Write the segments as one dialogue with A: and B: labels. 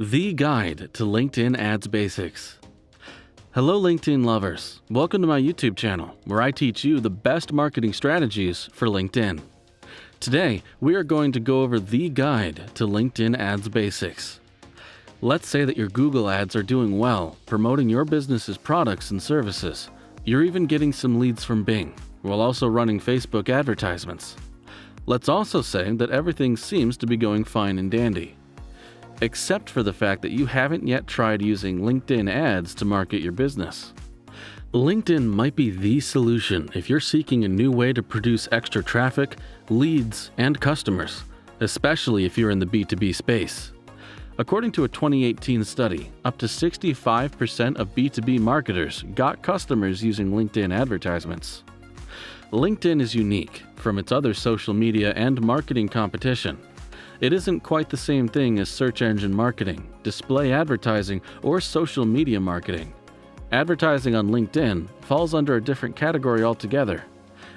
A: The Guide to LinkedIn Ads Basics. Hello LinkedIn lovers, welcome to my YouTube channel where I teach you the best marketing strategies for LinkedIn. Today, we are going to go over the guide to LinkedIn Ads Basics. Let's say that your Google ads are doing well, promoting your business's products and services. You're even getting some leads from Bing, while also running Facebook advertisements. Let's also say that everything seems to be going fine and dandy. Except for the fact that you haven't yet tried using LinkedIn ads to market your business. LinkedIn might be the solution if you're seeking a new way to produce extra traffic, leads, and customers, especially if you're in the B2B space. According to a 2018 study, up to 65% of B2B marketers got customers using LinkedIn advertisements. LinkedIn is unique from its other social media and marketing competition. It isn't quite the same thing as search engine marketing, display advertising, or social media marketing. Advertising on LinkedIn falls under a different category altogether.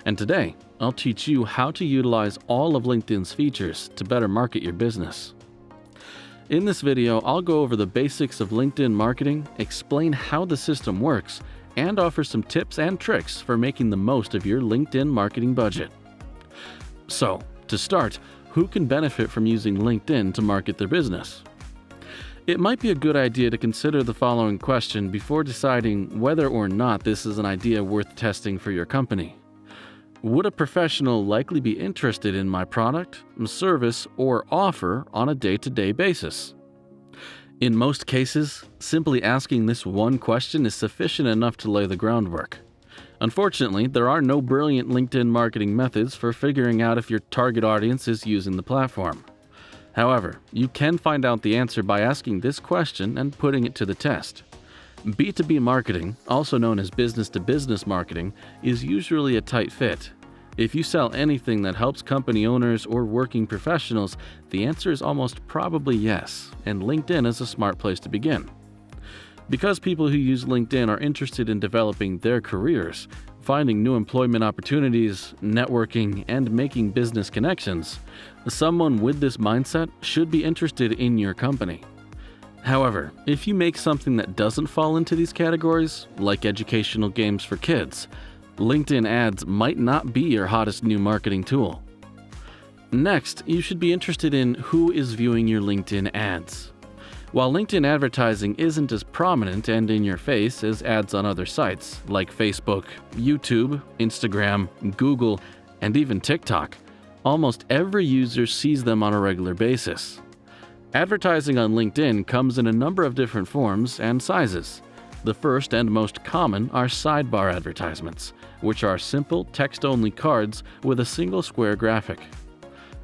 A: And today, I'll teach you how to utilize all of LinkedIn's features to better market your business. In this video, I'll go over the basics of LinkedIn marketing, explain how the system works, and offer some tips and tricks for making the most of your LinkedIn marketing budget. So, to start, who can benefit from using LinkedIn to market their business? It might be a good idea to consider the following question before deciding whether or not this is an idea worth testing for your company. Would a professional likely be interested in my product, service, or offer on a day-to-day basis? In most cases, simply asking this one question is sufficient enough to lay the groundwork. Unfortunately, there are no brilliant LinkedIn marketing methods for figuring out if your target audience is using the platform. However, you can find out the answer by asking this question and putting it to the test. B2B marketing, also known as business-to-business marketing, is usually a tight fit. If you sell anything that helps company owners or working professionals, the answer is almost probably yes, and LinkedIn is a smart place to begin. Because people who use LinkedIn are interested in developing their careers, finding new employment opportunities, networking, and making business connections, someone with this mindset should be interested in your company. However, if you make something that doesn't fall into these categories, like educational games for kids, LinkedIn ads might not be your hottest new marketing tool. Next, you should be interested in who is viewing your LinkedIn ads. While LinkedIn advertising isn't as prominent and in your face as ads on other sites like Facebook, YouTube, Instagram, Google, and even TikTok, almost every user sees them on a regular basis. Advertising on LinkedIn comes in a number of different forms and sizes. The first and most common are sidebar advertisements, which are simple text-only cards with a single square graphic.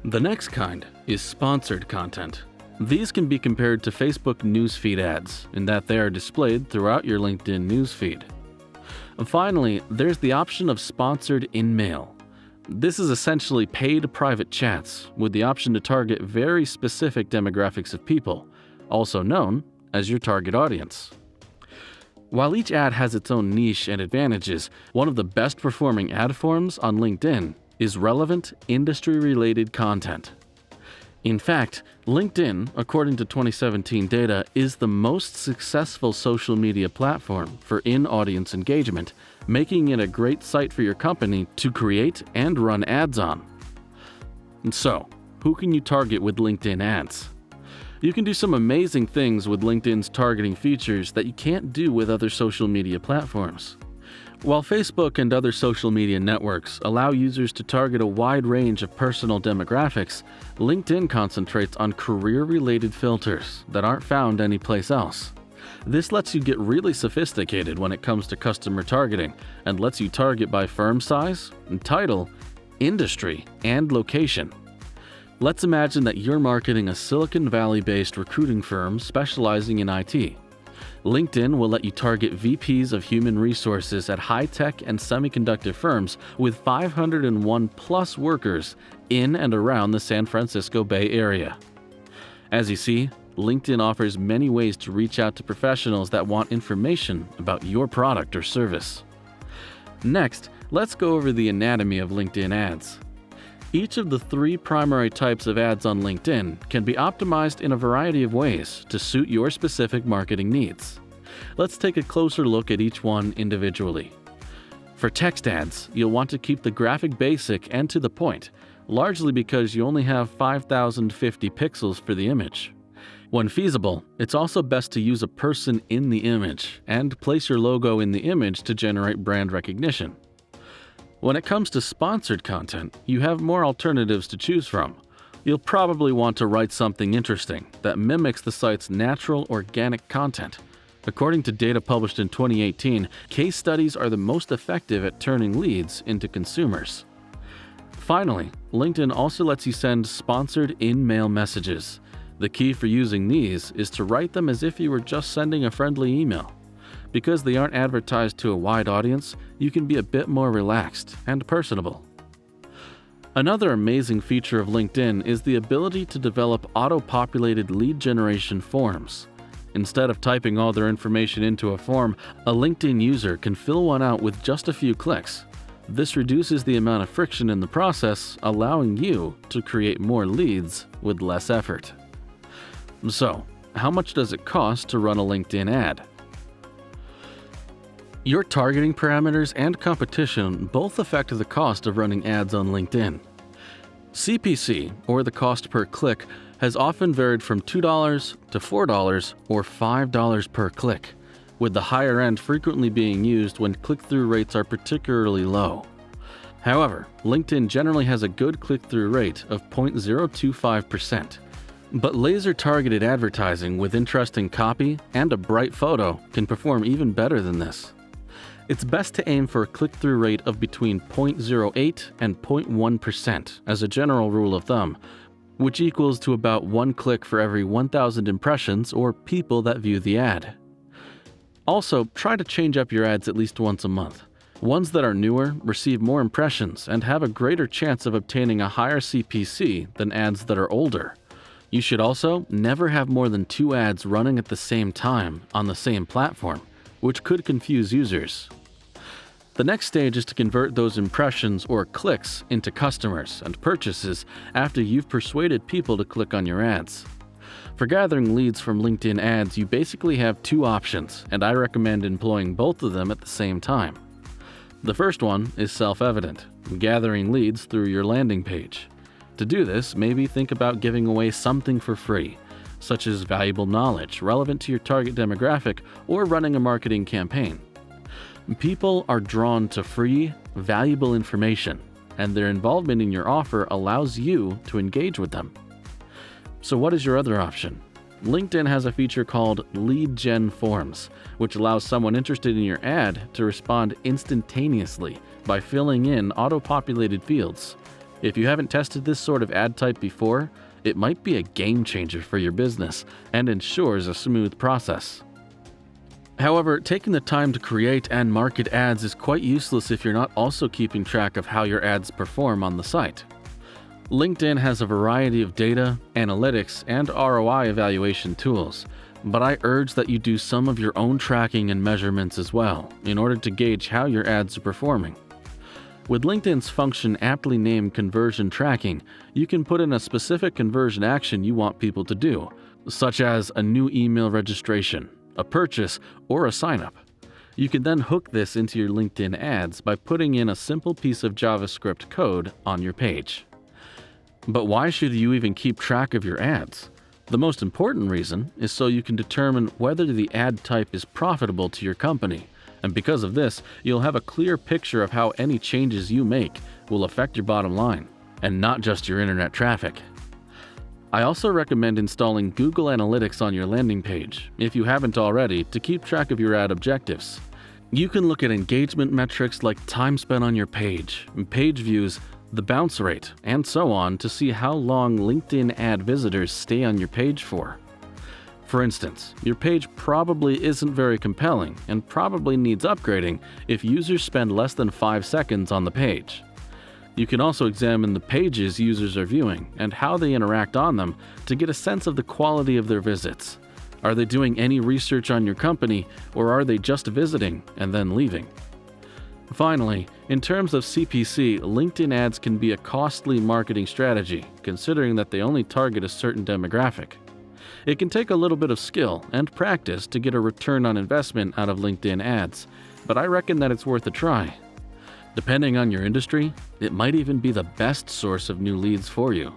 A: The next kind is sponsored content. These can be compared to Facebook newsfeed ads in that they are displayed throughout your LinkedIn newsfeed. Finally, there's the option of sponsored in-mail. This is essentially paid private chats with the option to target very specific demographics of people, also known as your target audience. While each ad has its own niche and advantages, one of the best performing ad forms on LinkedIn is relevant industry-related content. In fact, LinkedIn, according to 2017 data, is the most successful social media platform for in-audience engagement, making it a great site for your company to create and run ads on. And so, who can you target with LinkedIn ads? You can do some amazing things with LinkedIn's targeting features that you can't do with other social media platforms. While Facebook and other social media networks allow users to target a wide range of personal demographics, LinkedIn concentrates on career-related filters that aren't found anyplace else. This lets you get really sophisticated when it comes to customer targeting and lets you target by firm size, title, industry, and location. Let's imagine that you're marketing a Silicon Valley-based recruiting firm specializing in IT. LinkedIn will let you target VPs of human resources at high-tech and semiconductor firms with 501 plus workers in and around the San Francisco Bay Area. As you see, LinkedIn offers many ways to reach out to professionals that want information about your product or service. Next, let's go over the anatomy of LinkedIn ads. Each of the 3 primary types of ads on LinkedIn can be optimized in a variety of ways to suit your specific marketing needs. Let's take a closer look at each one individually. For text ads, you'll want to keep the graphic basic and to the point, largely because you only have 5,050 pixels for the image. When feasible, it's also best to use a person in the image and place your logo in the image to generate brand recognition. When it comes to sponsored content, you have more alternatives to choose from. You'll probably want to write something interesting that mimics the site's natural, organic content. According to data published in 2018, case studies are the most effective at turning leads into consumers. Finally, LinkedIn also lets you send sponsored in-mail messages. The key for using these is to write them as if you were just sending a friendly email. Because they aren't advertised to a wide audience, you can be a bit more relaxed and personable. Another amazing feature of LinkedIn is the ability to develop auto-populated lead generation forms. Instead of typing all their information into a form, a LinkedIn user can fill one out with just a few clicks. This reduces the amount of friction in the process, allowing you to create more leads with less effort. So, how much does it cost to run a LinkedIn ad? Your targeting parameters and competition both affect the cost of running ads on LinkedIn. CPC, or the cost per click, has often varied from $2 to $4 or $5 per click, with the higher end frequently being used when click-through rates are particularly low. However, LinkedIn generally has a good click-through rate of 0.025%. But laser-targeted advertising with interesting copy and a bright photo can perform even better than this. It's best to aim for a click-through rate of between 0.08 and 0.1% as a general rule of thumb, which equals to about 1 click for every 1,000 impressions or people that view the ad. Also, try to change up your ads at least once a month. Ones that are newer receive more impressions and have a greater chance of obtaining a higher CPC than ads that are older. You should also never have more than 2 ads running at the same time on the same platform, which could confuse users. The next stage is to convert those impressions or clicks into customers and purchases after you've persuaded people to click on your ads. For gathering leads from LinkedIn ads, you basically have 2 options, and I recommend employing both of them at the same time. The first one is self-evident, gathering leads through your landing page. To do this, maybe think about giving away something for free, such as valuable knowledge relevant to your target demographic or running a marketing campaign. People are drawn to free, valuable information, and their involvement in your offer allows you to engage with them. So what is your other option? LinkedIn has a feature called Lead Gen Forms, which allows someone interested in your ad to respond instantaneously by filling in auto-populated fields. If you haven't tested this sort of ad type before, it might be a game changer for your business and ensures a smooth process. However, taking the time to create and market ads is quite useless if you're not also keeping track of how your ads perform on the site. LinkedIn has a variety of data, analytics, and ROI evaluation tools, but I urge that you do some of your own tracking and measurements as well in order to gauge how your ads are performing. With LinkedIn's function aptly named Conversion Tracking, you can put in a specific conversion action you want people to do, such as a new email registration, a purchase, or a sign-up. You can then hook this into your LinkedIn ads by putting in a simple piece of JavaScript code on your page. But why should you even keep track of your ads? The most important reason is so you can determine whether the ad type is profitable to your company. And because of this, you'll have a clear picture of how any changes you make will affect your bottom line, and not just your internet traffic. I also recommend installing Google Analytics on your landing page, if you haven't already, to keep track of your ad objectives. You can look at engagement metrics like time spent on your page views, the bounce rate, and so on to see how long LinkedIn ad visitors stay on your page for. For instance, your page probably isn't very compelling and probably needs upgrading if users spend less than 5 seconds on the page. You can also examine the pages users are viewing and how they interact on them to get a sense of the quality of their visits. Are they doing any research on your company, or are they just visiting and then leaving? Finally, in terms of CPC, LinkedIn ads can be a costly marketing strategy, considering that they only target a certain demographic. It can take a little bit of skill and practice to get a return on investment out of LinkedIn ads, but I reckon that it's worth a try. Depending on your industry, it might even be the best source of new leads for you.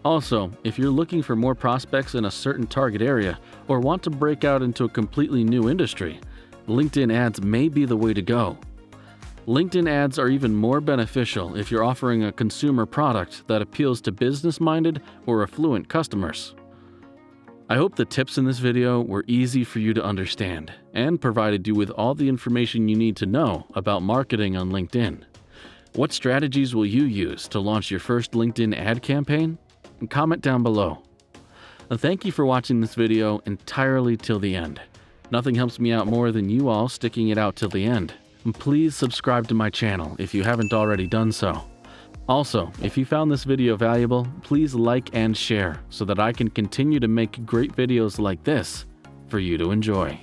A: Also, if you're looking for more prospects in a certain target area or want to break out into a completely new industry, LinkedIn ads may be the way to go. LinkedIn ads are even more beneficial if you're offering a consumer product that appeals to business-minded or affluent customers. I hope the tips in this video were easy for you to understand and provided you with all the information you need to know about marketing on LinkedIn. What strategies will you use to launch your first LinkedIn ad campaign? Comment down below. Thank you for watching this video entirely till the end. Nothing helps me out more than you all sticking it out till the end. Please subscribe to my channel if you haven't already done so. Also, if you found this video valuable, please like and share so that I can continue to make great videos like this for you to enjoy.